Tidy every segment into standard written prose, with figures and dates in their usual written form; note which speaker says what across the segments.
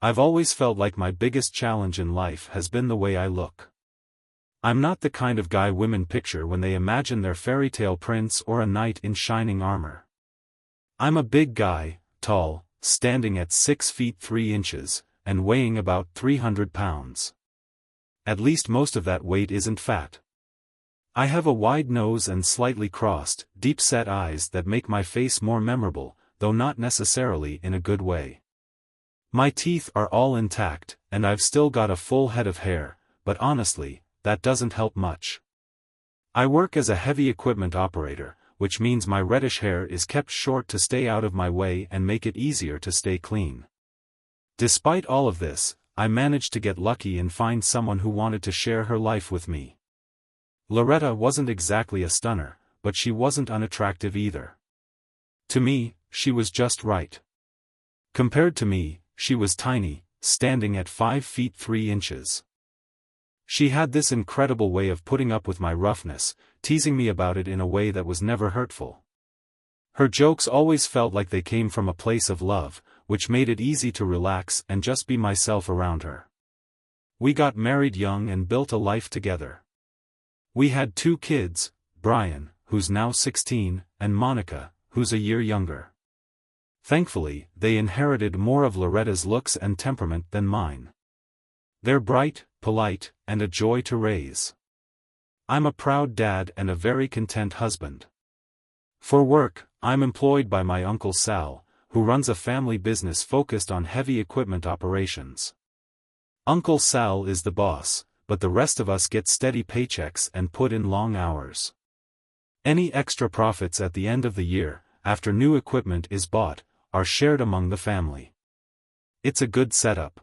Speaker 1: I've always felt like my biggest challenge in life has been the way I look. I'm not the kind of guy women picture when they imagine their fairy tale prince or a knight in shining armor. I'm a big guy, tall, standing at 6 feet 3 inches, and weighing about 300 pounds. At least most of that weight isn't fat. I have a wide nose and slightly crossed, deep-set eyes that make my face more memorable, though not necessarily in a good way. My teeth are all intact, and I've still got a full head of hair, but honestly, that doesn't help much. I work as a heavy equipment operator, which means my reddish hair is kept short to stay out of my way and make it easier to stay clean. Despite all of this, I managed to get lucky and find someone who wanted to share her life with me. Loretta wasn't exactly a stunner, but she wasn't unattractive either. To me, she was just right. Compared to me, she was tiny, standing at 5 feet 3 inches. She had this incredible way of putting up with my roughness, teasing me about it in a way that was never hurtful. Her jokes always felt like they came from a place of love, which made it easy to relax and just be myself around her. We got married young and built a life together. We had 2 kids, Brian, who's now 16, and Monica, who's a year younger. Thankfully, they inherited more of Loretta's looks and temperament than mine. They're bright, polite, and a joy to raise. I'm a proud dad and a very content husband. For work, I'm employed by my Uncle Sal, who runs a family business focused on heavy equipment operations. Uncle Sal is the boss, but the rest of us get steady paychecks and put in long hours. Any extra profits at the end of the year, after new equipment is bought, are shared among the family. It's a good setup.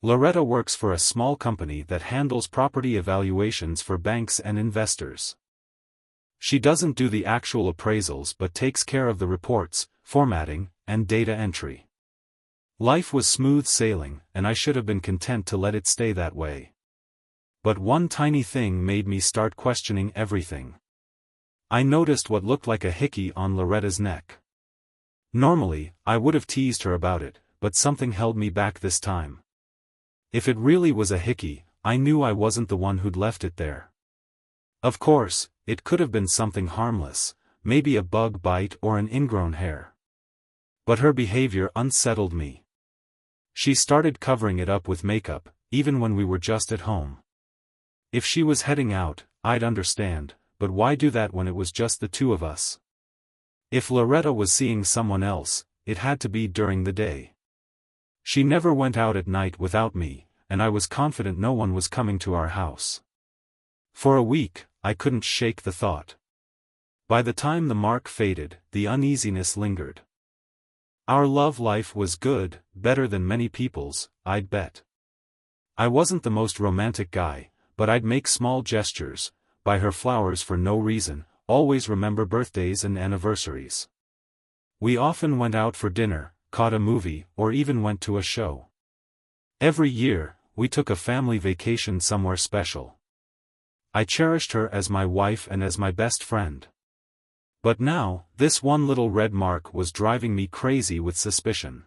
Speaker 1: Loretta works for a small company that handles property evaluations for banks and investors. She doesn't do the actual appraisals but takes care of the reports, formatting, and data entry. Life was smooth sailing, and I should have been content to let it stay that way. But one tiny thing made me start questioning everything. I noticed what looked like a hickey on Loretta's neck. Normally, I would have teased her about it, but something held me back this time. If it really was a hickey, I knew I wasn't the one who'd left it there. Of course, it could have been something harmless, maybe a bug bite or an ingrown hair. But her behavior unsettled me. She started covering it up with makeup, even when we were just at home. If she was heading out, I'd understand, but why do that when it was just the 2 of us? If Loretta was seeing someone else, it had to be during the day. She never went out at night without me, and I was confident no one was coming to our house. For a week, I couldn't shake the thought. By the time the mark faded, the uneasiness lingered. Our love life was good, better than many people's, I'd bet. I wasn't the most romantic guy, but I'd make small gestures, buy her flowers for no reason, always remember birthdays and anniversaries. We often went out for dinner, caught a movie, or even went to a show. Every year, we took a family vacation somewhere special. I cherished her as my wife and as my best friend. But now, this one little red mark was driving me crazy with suspicion.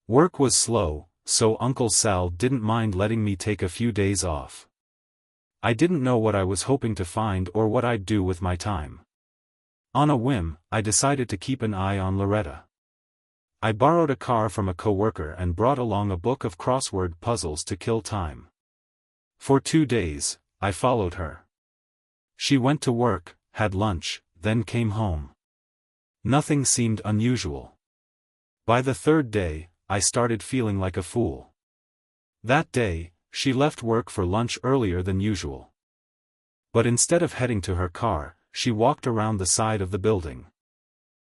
Speaker 1: Work was slow, so Uncle Sal didn't mind letting me take a few days off. I didn't know what I was hoping to find or what I'd do with my time. On a whim, I decided to keep an eye on Loretta. I borrowed a car from a coworker and brought along a book of crossword puzzles to kill time. For 2 days, I followed her. She went to work, had lunch, then came home. Nothing seemed unusual. By the 3rd day, I started feeling like a fool. That day, she left work for lunch earlier than usual. But instead of heading to her car, she walked around the side of the building.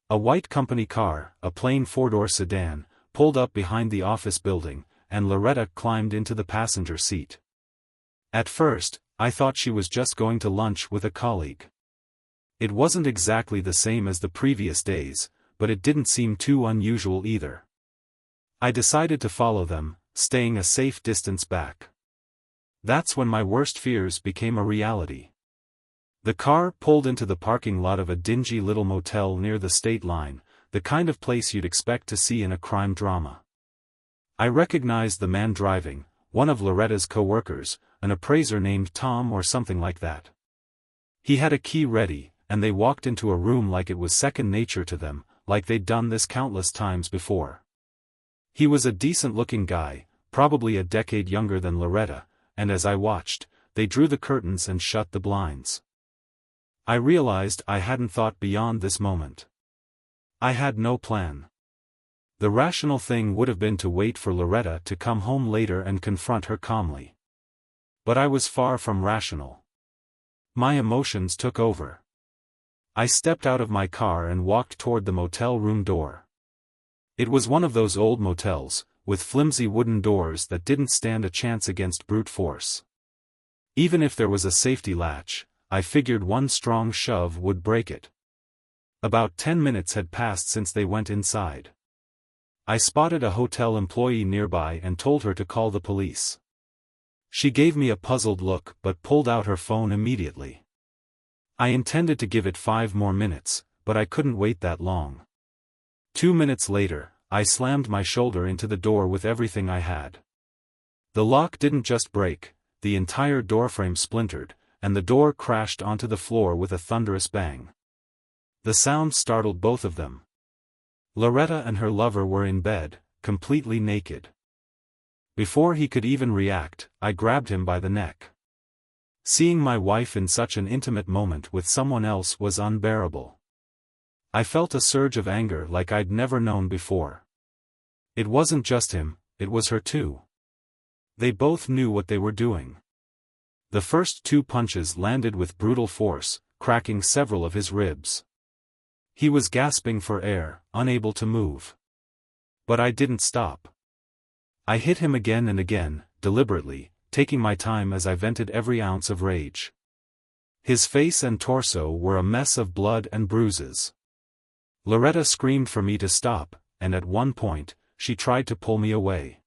Speaker 1: A white company car, a plain 4-door sedan, pulled up behind the office building, and Loretta climbed into the passenger seat. At first, I thought she was just going to lunch with a colleague. It wasn't exactly the same as the previous days, but it didn't seem too unusual either. I decided to follow them, staying a safe distance back. That's when my worst fears became a reality. The car pulled into the parking lot of a dingy little motel near the state line, the kind of place you'd expect to see in a crime drama. I recognized the man driving, one of Loretta's co-workers, an appraiser named Tom or something like that. He had a key ready, and they walked into a room like it was second nature to them, like they'd done this countless times before. He was a decent-looking guy, probably a decade younger than Loretta, and as I watched, they drew the curtains and shut the blinds. I realized I hadn't thought beyond this moment. I had no plan. The rational thing would have been to wait for Loretta to come home later and confront her calmly. But I was far from rational. My emotions took over. I stepped out of my car and walked toward the motel room door. It was one of those old motels, with flimsy wooden doors that didn't stand a chance against brute force. Even if there was a safety latch, I figured one strong shove would break it. About 10 minutes had passed since they went inside. I spotted a hotel employee nearby and told her to call the police. She gave me a puzzled look but pulled out her phone immediately. I intended to give it 5 more minutes, but I couldn't wait that long. 2 minutes later, I slammed my shoulder into the door with everything I had. The lock didn't just break, the entire doorframe splintered, and the door crashed onto the floor with a thunderous bang. The sound startled both of them. Loretta and her lover were in bed, completely naked. Before he could even react, I grabbed him by the neck. Seeing my wife in such an intimate moment with someone else was unbearable. I felt a surge of anger like I'd never known before. It wasn't just him, it was her too. They both knew what they were doing. The first 2 punches landed with brutal force, cracking several of his ribs. He was gasping for air, unable to move. But I didn't stop. I hit him again and again, deliberately, taking my time as I vented every ounce of rage. His face and torso were a mess of blood and bruises. Loretta screamed for me to stop, and at one point, she tried to pull me away.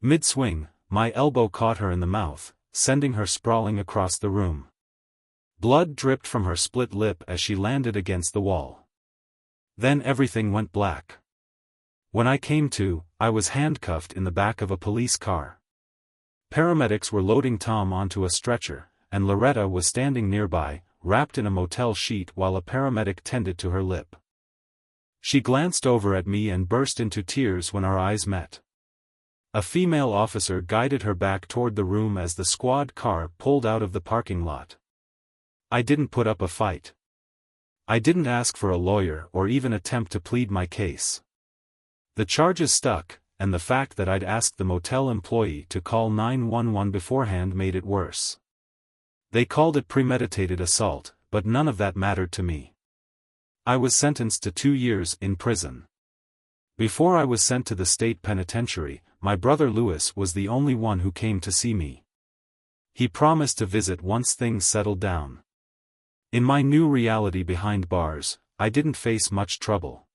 Speaker 1: Mid-swing, my elbow caught her in the mouth, sending her sprawling across the room. Blood dripped from her split lip as she landed against the wall. Then everything went black. When I came to, I was handcuffed in the back of a police car. Paramedics were loading Tom onto a stretcher, and Loretta was standing nearby, wrapped in a motel sheet while a paramedic tended to her lip. She glanced over at me and burst into tears when our eyes met. A female officer guided her back toward the room as the squad car pulled out of the parking lot. I didn't put up a fight. I didn't ask for a lawyer or even attempt to plead my case. The charges stuck, and the fact that I'd asked the motel employee to call 911 beforehand made it worse. They called it premeditated assault, but none of that mattered to me. I was sentenced to 2 years in prison. Before I was sent to the state penitentiary, my brother Louis was the only one who came to see me. He promised to visit once things settled down. In my new reality behind bars, I didn't face much trouble.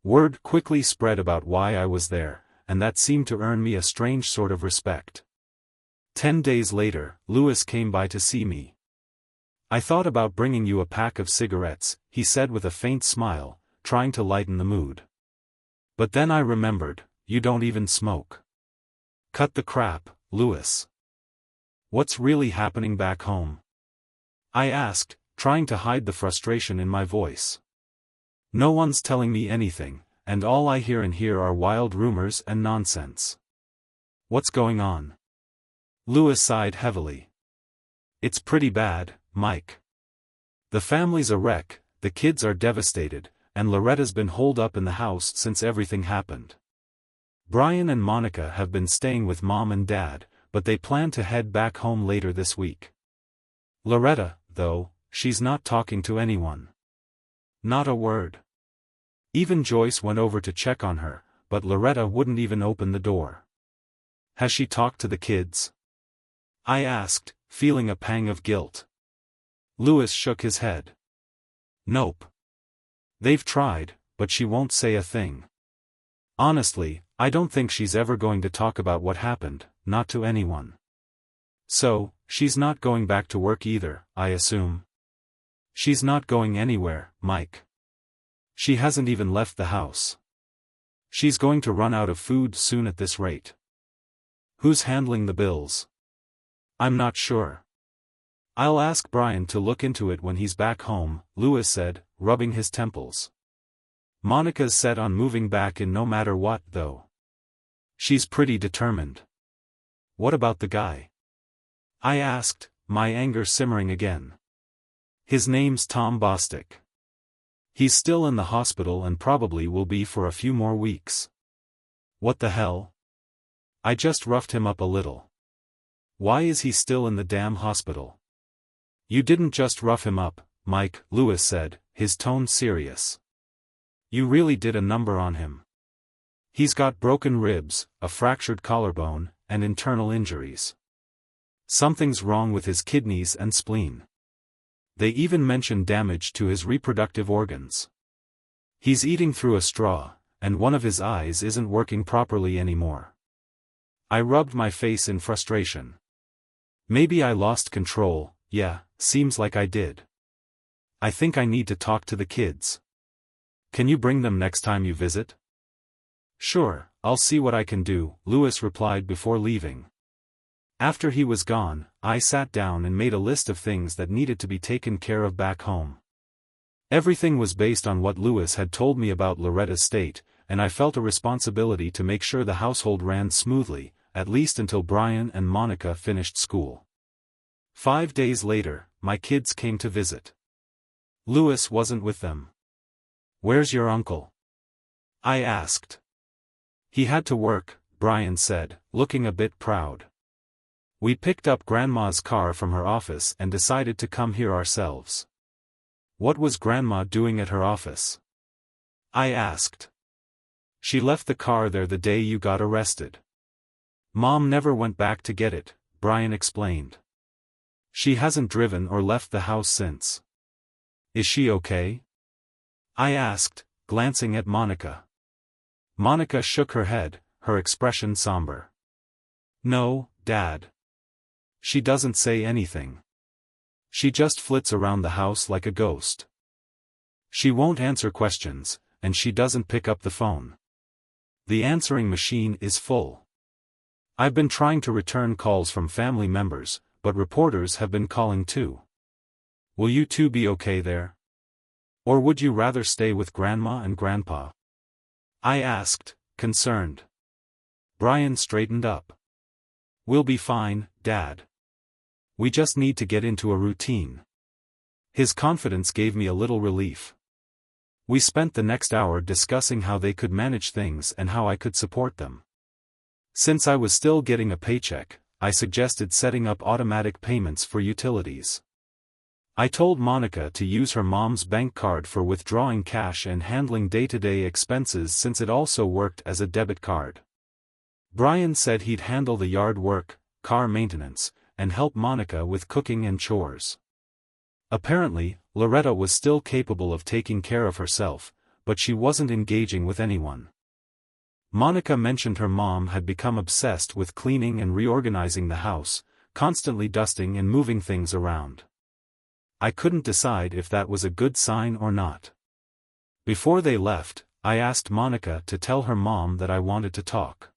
Speaker 1: Word quickly spread about why I was there, and that seemed to earn me a strange sort of respect. 10 days later, Louis came by to see me. "I thought about bringing you a pack of cigarettes," he said with a faint smile, trying to lighten the mood. "But then I remembered, you don't even smoke." "Cut the crap, Louis. What's really happening back home?" I asked, trying to hide the frustration in my voice. "No one's telling me anything, and all I hear and hear are wild rumors and nonsense." "What's going on?" Louis sighed heavily. "It's pretty bad, Mike. The family's a wreck, the kids are devastated, and Loretta's been holed up in the house since everything happened. Brian and Monica have been staying with Mom and Dad, but they plan to head back home later this week. Loretta, though, she's not talking to anyone. Not a word. Even Joyce went over to check on her, but Loretta wouldn't even open the door. Has she talked to the kids?" I asked, feeling a pang of guilt. Louis shook his head. "Nope. They've tried, but she won't say a thing. Honestly, I don't think she's ever going to talk about what happened, not to anyone. So, she's not going back to work either, I assume." "She's not going anywhere, Mike. She hasn't even left the house. She's going to run out of food soon at this rate. Who's handling the bills? I'm not sure. I'll ask Brian to look into it when he's back home, Louis said, rubbing his temples. Monica's set on moving back in no matter what, though. She's pretty determined. What about the guy? I asked, my anger simmering again. His name's Tom Bostic. He's still in the hospital and probably will be for a few more weeks. What the hell? I just roughed him up a little. Why is he still in the damn hospital? You didn't just rough him up, Mike, Louis said, his tone serious. You really did a number on him. He's got broken ribs, a fractured collarbone, and internal injuries. Something's wrong with his kidneys and spleen. They even mentioned damage to his reproductive organs. He's eating through a straw, and one of his eyes isn't working properly anymore. I rubbed my face in frustration. Maybe I lost control, yeah, seems like I did. I think I need to talk to the kids. Can you bring them next time you visit? Sure, I'll see what I can do, Louis replied before leaving. After he was gone, I sat down and made a list of things that needed to be taken care of back home. Everything was based on what Louis had told me about Loretta's state, and I felt a responsibility to make sure the household ran smoothly, at least until Brian and Monica finished school. 5 days later, my kids came to visit. Louis wasn't with them. Where's your uncle? I asked. He had to work, Brian said, looking a bit proud. We picked up Grandma's car from her office and decided to come here ourselves. What was Grandma doing at her office? I asked. She left the car there the day you got arrested. Mom never went back to get it, Brian explained. She hasn't driven or left the house since. Is she okay? I asked, glancing at Monica. Monica shook her head, her expression somber. No, Dad. She doesn't say anything. She just flits around the house like a ghost. She won't answer questions, and she doesn't pick up the phone. The answering machine is full. I've been trying to return calls from family members, but reporters have been calling too. Will you two be okay there? Or would you rather stay with Grandma and Grandpa? I asked, concerned. Brian straightened up. We'll be fine, Dad. We just need to get into a routine. His confidence gave me a little relief. We spent the next hour discussing how they could manage things and how I could support them. Since I was still getting a paycheck, I suggested setting up automatic payments for utilities. I told Monica to use her mom's bank card for withdrawing cash and handling day-to-day expenses since it also worked as a debit card. Brian said he'd handle the yard work, car maintenance, and help Monica with cooking and chores. Apparently, Loretta was still capable of taking care of herself, but she wasn't engaging with anyone. Monica mentioned her mom had become obsessed with cleaning and reorganizing the house, constantly dusting and moving things around. I couldn't decide if that was a good sign or not. Before they left, I asked Monica to tell her mom that I wanted to talk.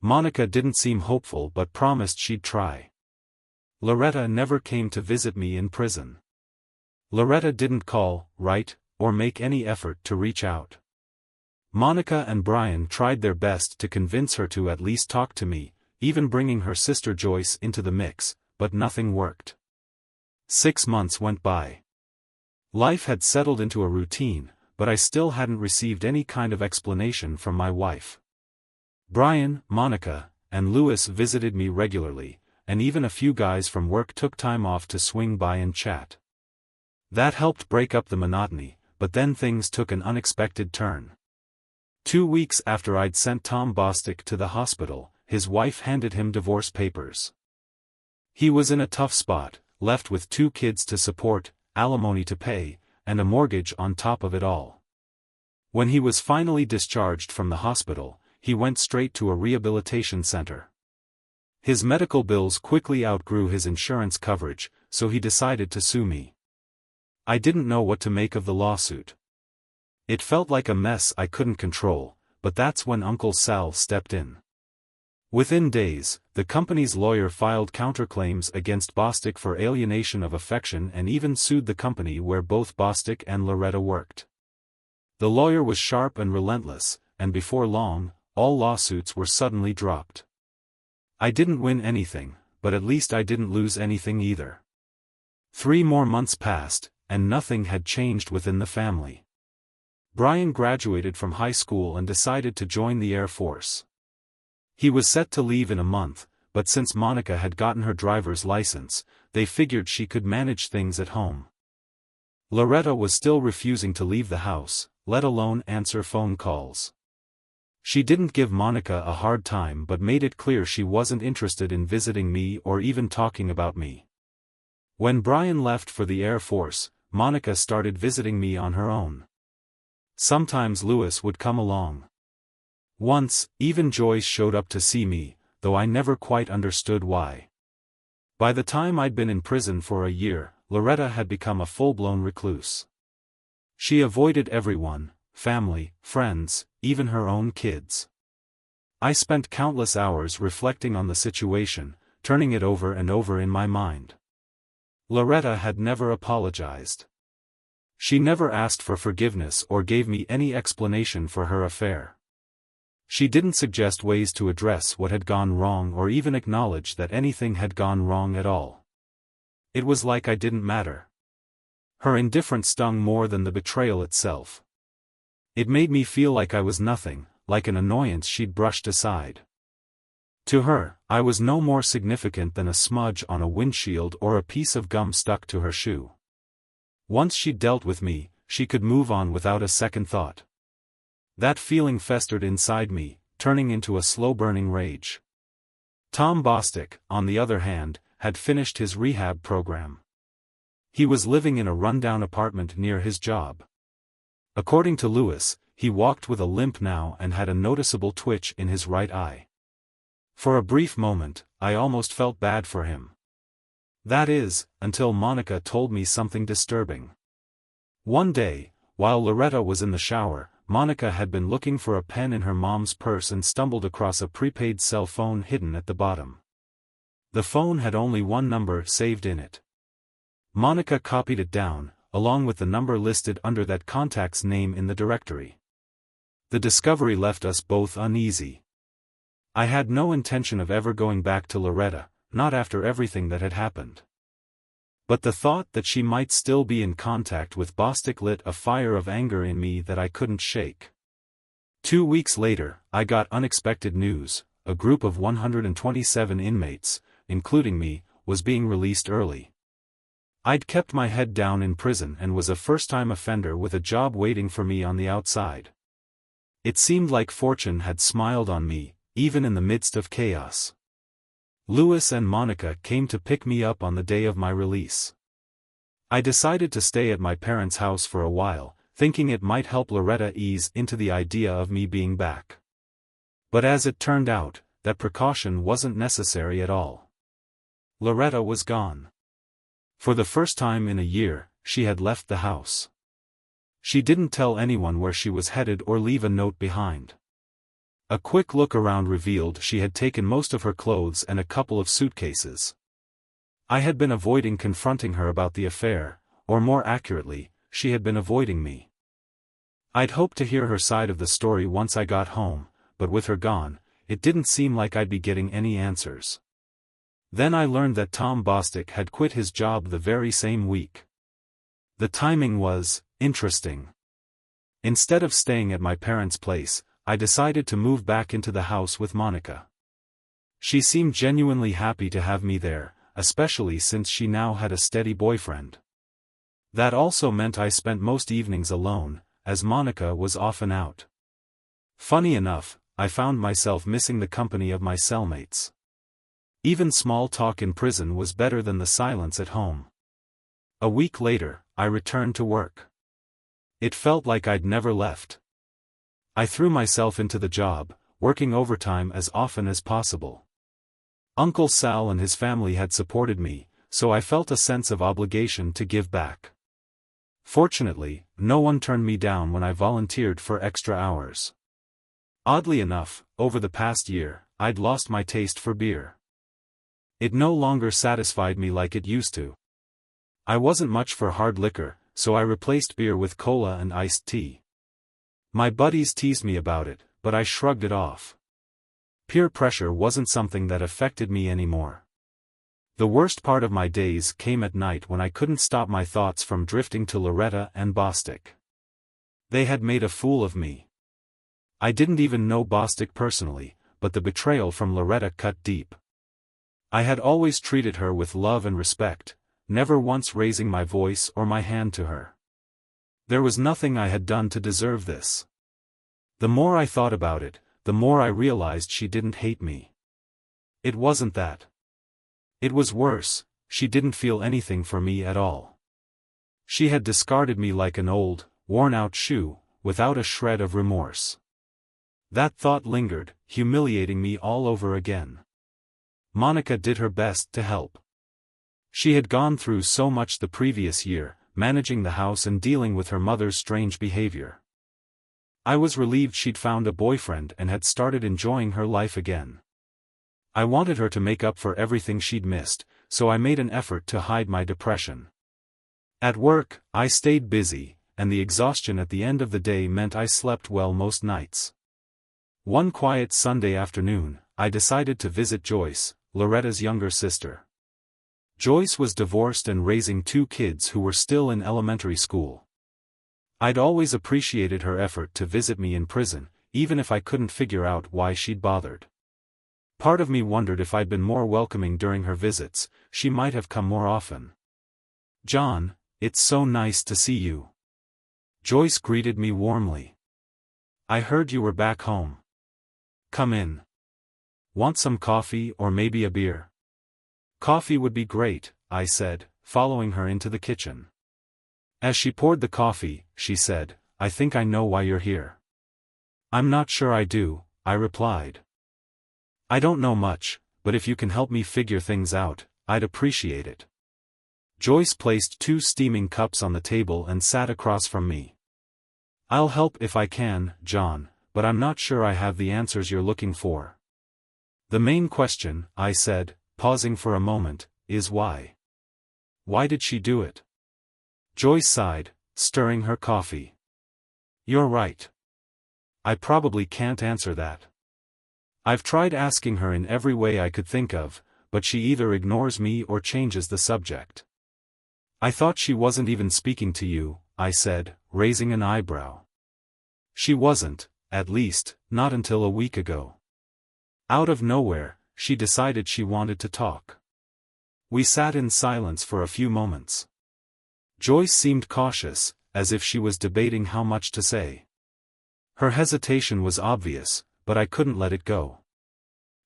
Speaker 1: Monica didn't seem hopeful but promised she'd try. Loretta never came to visit me in prison. Loretta didn't call, write, or make any effort to reach out. Monica and Brian tried their best to convince her to at least talk to me, even bringing her sister Joyce into the mix, but nothing worked. 6 months went by. Life had settled into a routine, but I still hadn't received any kind of explanation from my wife. Brian, Monica, and Louis visited me regularly, and even a few guys from work took time off to swing by and chat. That helped break up the monotony, but then things took an unexpected turn. 2 weeks after I'd sent Tom Bostic to the hospital, his wife handed him divorce papers. He was in a tough spot, left with 2 kids to support, alimony to pay, and a mortgage on top of it all. When he was finally discharged from the hospital, he went straight to a rehabilitation center. His medical bills quickly outgrew his insurance coverage, so he decided to sue me. I didn't know what to make of the lawsuit. It felt like a mess I couldn't control, but that's when Uncle Sal stepped in. Within days, the company's lawyer filed counterclaims against Bostic for alienation of affection and even sued the company where both Bostic and Loretta worked. The lawyer was sharp and relentless, and before long, all lawsuits were suddenly dropped. I didn't win anything, but at least I didn't lose anything either. 3 more months passed, and nothing had changed within the family. Brian graduated from high school and decided to join the Air Force. He was set to leave in a month, but since Monica had gotten her driver's license, they figured she could manage things at home. Loretta was still refusing to leave the house, let alone answer phone calls. She didn't give Monica a hard time but made it clear she wasn't interested in visiting me or even talking about me. When Brian left for the Air Force, Monica started visiting me on her own. Sometimes Louis would come along. Once, even Joyce showed up to see me, though I never quite understood why. By the time I'd been in prison for a year, Loretta had become a full-blown recluse. She avoided everyone, family, friends, even her own kids. I spent countless hours reflecting on the situation, turning it over and over in my mind. Loretta had never apologized. She never asked for forgiveness or gave me any explanation for her affair. She didn't suggest ways to address what had gone wrong or even acknowledge that anything had gone wrong at all. It was like I didn't matter. Her indifference stung more than the betrayal itself. It made me feel like I was nothing, like an annoyance she'd brushed aside. To her, I was no more significant than a smudge on a windshield or a piece of gum stuck to her shoe. Once she'd dealt with me, she could move on without a second thought. That feeling festered inside me, turning into a slow-burning rage. Tom Bostic, on the other hand, had finished his rehab program. He was living in a rundown apartment near his job. According to Louis, he walked with a limp now and had a noticeable twitch in his right eye. For a brief moment, I almost felt bad for him. That is, until Monica told me something disturbing. One day, while Loretta was in the shower, Monica had been looking for a pen in her mom's purse and stumbled across a prepaid cell phone hidden at the bottom. The phone had only one number saved in it. Monica copied it down, along with the number listed under that contact's name in the directory. The discovery left us both uneasy. I had no intention of ever going back to Loretta, not after everything that had happened. But the thought that she might still be in contact with Bostic lit a fire of anger in me that I couldn't shake. 2 weeks later, I got unexpected news: a group of 127 inmates, including me, was being released early. I'd kept my head down in prison and was a first-time offender with a job waiting for me on the outside. It seemed like fortune had smiled on me, even in the midst of chaos. Louis and Monica came to pick me up on the day of my release. I decided to stay at my parents' house for a while, thinking it might help Loretta ease into the idea of me being back. But as it turned out, that precaution wasn't necessary at all. Loretta was gone. For the first time in a year, she had left the house. She didn't tell anyone where she was headed or leave a note behind. A quick look around revealed she had taken most of her clothes and a couple of suitcases. I had been avoiding confronting her about the affair, or more accurately, she had been avoiding me. I'd hoped to hear her side of the story once I got home, but with her gone, it didn't seem like I'd be getting any answers. Then I learned that Tom Bostic had quit his job the very same week. The timing was interesting. Instead of staying at my parents' place, I decided to move back into the house with Monica. She seemed genuinely happy to have me there, especially since she now had a steady boyfriend. That also meant I spent most evenings alone, as Monica was often out. Funny enough, I found myself missing the company of my cellmates. Even small talk in prison was better than the silence at home. A week later, I returned to work. It felt like I'd never left. I threw myself into the job, working overtime as often as possible. Uncle Sal and his family had supported me, so I felt a sense of obligation to give back. Fortunately, no one turned me down when I volunteered for extra hours. Oddly enough, over the past year, I'd lost my taste for beer. It no longer satisfied me like it used to. I wasn't much for hard liquor, so I replaced beer with cola and iced tea. My buddies teased me about it, but I shrugged it off. Peer pressure wasn't something that affected me anymore. The worst part of my days came at night when I couldn't stop my thoughts from drifting to Loretta and Bostic. They had made a fool of me. I didn't even know Bostic personally, but the betrayal from Loretta cut deep. I had always treated her with love and respect, never once raising my voice or my hand to her. There was nothing I had done to deserve this. The more I thought about it, the more I realized she didn't hate me. It wasn't that. It was worse, she didn't feel anything for me at all. She had discarded me like an old, worn-out shoe, without a shred of remorse. That thought lingered, humiliating me all over again. Monica did her best to help. She had gone through so much the previous year, managing the house and dealing with her mother's strange behavior. I was relieved she'd found a boyfriend and had started enjoying her life again. I wanted her to make up for everything she'd missed, so I made an effort to hide my depression. At work, I stayed busy, and the exhaustion at the end of the day meant I slept well most nights. One quiet Sunday afternoon, I decided to visit Joyce, Loretta's younger sister. Joyce was divorced and raising 2 kids who were still in elementary school. I'd always appreciated her effort to visit me in prison, even if I couldn't figure out why she'd bothered. Part of me wondered if I'd been more welcoming during her visits, she might have come more often. "John, it's so nice to see you." Joyce greeted me warmly. "I heard you were back home. Come in. Want some coffee or maybe a beer?" "Coffee would be great," I said, following her into the kitchen. As she poured the coffee, she said, "I think I know why you're here." "I'm not sure I do," I replied. "I don't know much, but if you can help me figure things out, I'd appreciate it." Joyce placed 2 steaming cups on the table and sat across from me. "I'll help if I can, John, but I'm not sure I have the answers you're looking for." "The main question," I said, pausing for a moment, "is why? Why did she do it?" Joyce sighed, stirring her coffee. "You're right. I probably can't answer that. I've tried asking her in every way I could think of, but she either ignores me or changes the subject." "I thought she wasn't even speaking to you," I said, raising an eyebrow. "She wasn't, at least, not until a week ago. Out of nowhere, she decided she wanted to talk." We sat in silence for a few moments. Joyce seemed cautious, as if she was debating how much to say. Her hesitation was obvious, but I couldn't let it go.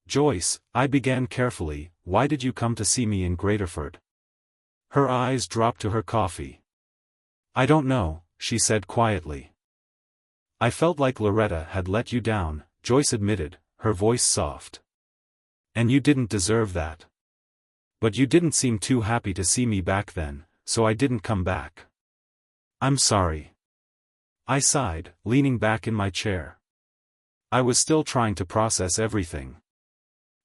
Speaker 1: "Joyce," I began carefully, "why did you come to see me in Graterford?" Her eyes dropped to her coffee. "I don't know," she said quietly. "I felt like Loretta had let you down," Joyce admitted, her voice soft. "And you didn't deserve that. But you didn't seem too happy to see me back then, so I didn't come back." "I'm sorry." I sighed, leaning back in my chair. I was still trying to process everything.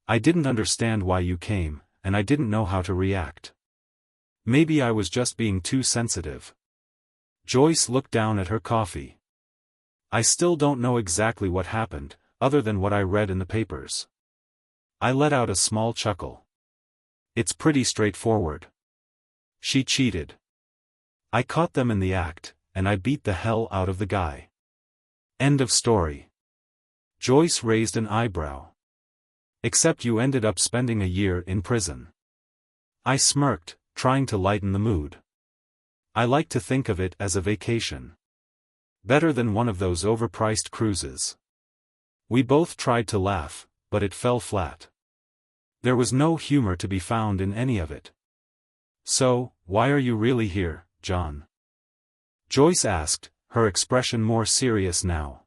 Speaker 1: I didn't understand why you came, and I didn't know how to react. Maybe I was just being too sensitive. Joyce looked down at her coffee. "I still don't know exactly what happened, other than what I read in the papers." I let out a small chuckle. "It's pretty straightforward. She cheated. I caught them in the act, and I beat the hell out of the guy. End of story." Joyce raised an eyebrow. "Except you ended up spending a year in prison." I smirked, trying to lighten the mood. I like to think of it as a vacation. Better than one of those overpriced cruises. We both tried to laugh, but it fell flat. There was no humor to be found in any of it. "So, why are you really here, John?" Joyce asked, her expression more serious now.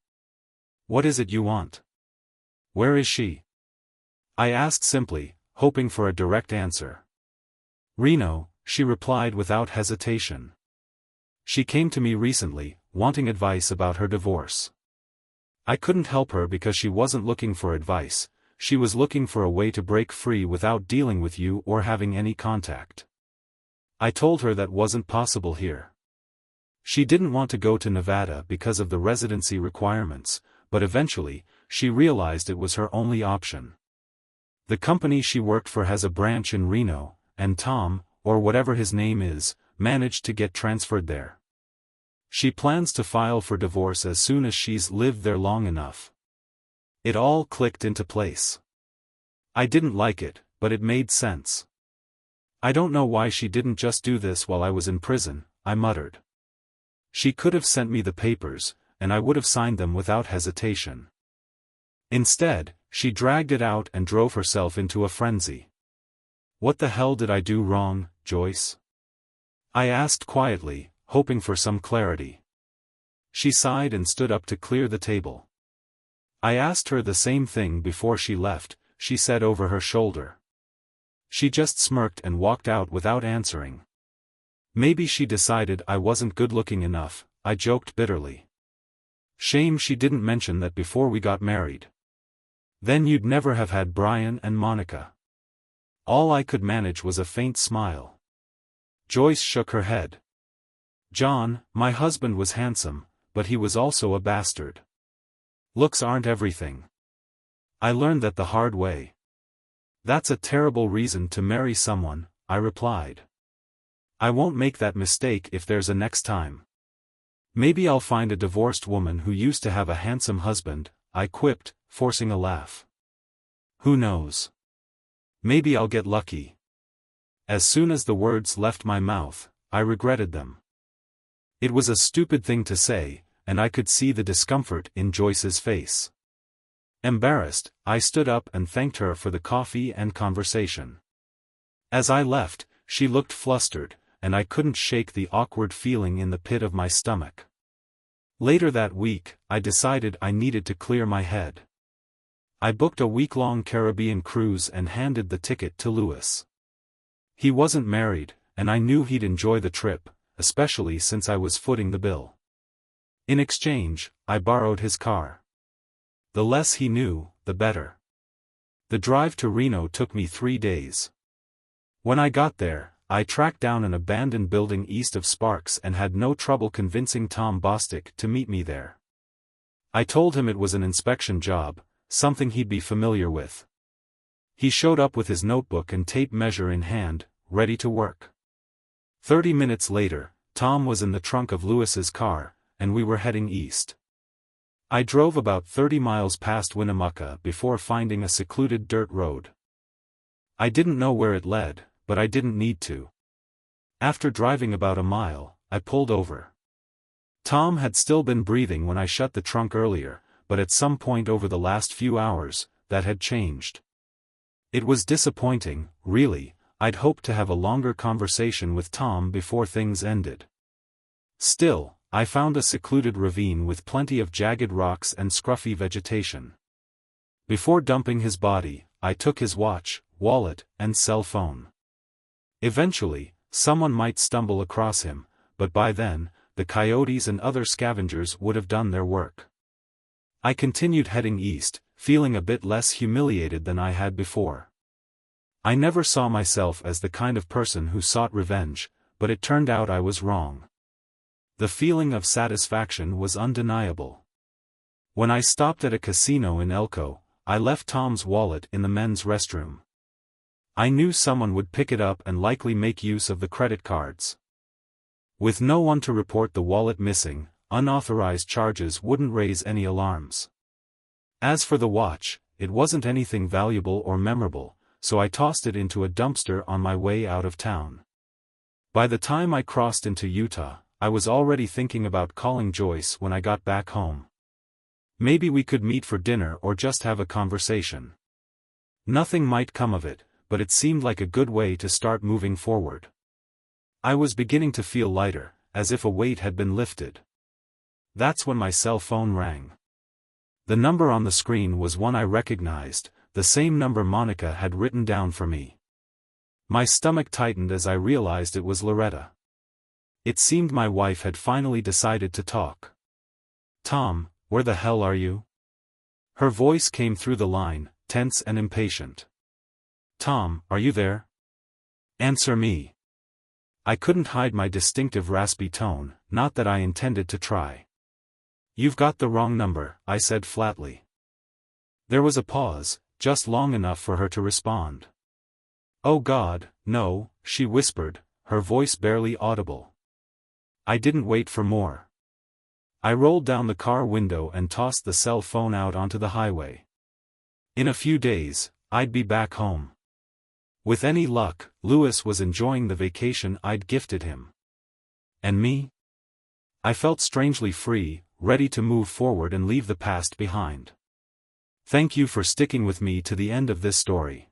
Speaker 1: "What is it you want? Where is she?" I asked simply, hoping for a direct answer. "Reno," she replied without hesitation. "She came to me recently, wanting advice about her divorce." I couldn't help her because she wasn't looking for advice, she was looking for a way to break free without dealing with you or having any contact. I told her that wasn't possible here. She didn't want to go to Nevada because of the residency requirements, but eventually, she realized it was her only option. The company she worked for has a branch in Reno, and Tom, or whatever his name is, managed to get transferred there. She plans to file for divorce as soon as she's lived there long enough. It all clicked into place. I didn't like it, but it made sense. I don't know why she didn't just do this while I was in prison, I muttered. She could have sent me the papers, and I would have signed them without hesitation. Instead, she dragged it out and drove herself into a frenzy. What the hell did I do wrong, Joyce? I asked quietly, hoping for some clarity. She sighed and stood up to clear the table. I asked her the same thing before she left, she said over her shoulder. She just smirked and walked out without answering. Maybe she decided I wasn't good-looking enough, I joked bitterly. Shame she didn't mention that before we got married. Then you'd never have had Brian and Monica. All I could manage was a faint smile. Joyce shook her head. John, my husband was handsome, but he was also a bastard. Looks aren't everything. I learned that the hard way. That's a terrible reason to marry someone, I replied. I won't make that mistake if there's a next time. Maybe I'll find a divorced woman who used to have a handsome husband, I quipped, forcing a laugh. Who knows? Maybe I'll get lucky. As soon as the words left my mouth, I regretted them. It was a stupid thing to say, and I could see the discomfort in Joyce's face. Embarrassed, I stood up and thanked her for the coffee and conversation. As I left, she looked flustered, and I couldn't shake the awkward feeling in the pit of my stomach. Later that week, I decided I needed to clear my head. I booked a week-long Caribbean cruise and handed the ticket to Louis. He wasn't married, and I knew he'd enjoy the trip, especially since I was footing the bill. In exchange, I borrowed his car. The less he knew, the better. The drive to Reno took me 3 days. When I got there, I tracked down an abandoned building east of Sparks and had no trouble convincing Tom Bostic to meet me there. I told him it was an inspection job, something he'd be familiar with. He showed up with his notebook and tape measure in hand, ready to work. 30 minutes later, Tom was in the trunk of Louis's car, and we were heading east. I drove about 30 miles past Winnemucca before finding a secluded dirt road. I didn't know where it led, but I didn't need to. After driving about a mile, I pulled over. Tom had still been breathing when I shut the trunk earlier, but at some point over the last few hours, that had changed. It was disappointing, really. I'd hoped to have a longer conversation with Tom before things ended. Still, I found a secluded ravine with plenty of jagged rocks and scruffy vegetation. Before dumping his body, I took his watch, wallet, and cell phone. Eventually, someone might stumble across him, but by then, the coyotes and other scavengers would have done their work. I continued heading east, feeling a bit less humiliated than I had before. I never saw myself as the kind of person who sought revenge, but it turned out I was wrong. The feeling of satisfaction was undeniable. When I stopped at a casino in Elko, I left Tom's wallet in the men's restroom. I knew someone would pick it up and likely make use of the credit cards. With no one to report the wallet missing, unauthorized charges wouldn't raise any alarms. As for the watch, it wasn't anything valuable or memorable, so I tossed it into a dumpster on my way out of town. By the time I crossed into Utah, I was already thinking about calling Joyce when I got back home. Maybe we could meet for dinner or just have a conversation. Nothing might come of it, but it seemed like a good way to start moving forward. I was beginning to feel lighter, as if a weight had been lifted. That's when my cell phone rang. The number on the screen was one I recognized, the same number Monica had written down for me. My stomach tightened as I realized it was Loretta. It seemed my wife had finally decided to talk. "Tom, where the hell are you?" Her voice came through the line, tense and impatient. "Tom, are you there? Answer me." I couldn't hide my distinctive raspy tone, not that I intended to try. "You've got the wrong number," I said flatly. There was a pause, just long enough for her to respond. "Oh God, no," she whispered, her voice barely audible. I didn't wait for more. I rolled down the car window and tossed the cell phone out onto the highway. In a few days, I'd be back home. With any luck, Lewis was enjoying the vacation I'd gifted him. And me? I felt strangely free, ready to move forward and leave the past behind. Thank you for sticking with me to the end of this story.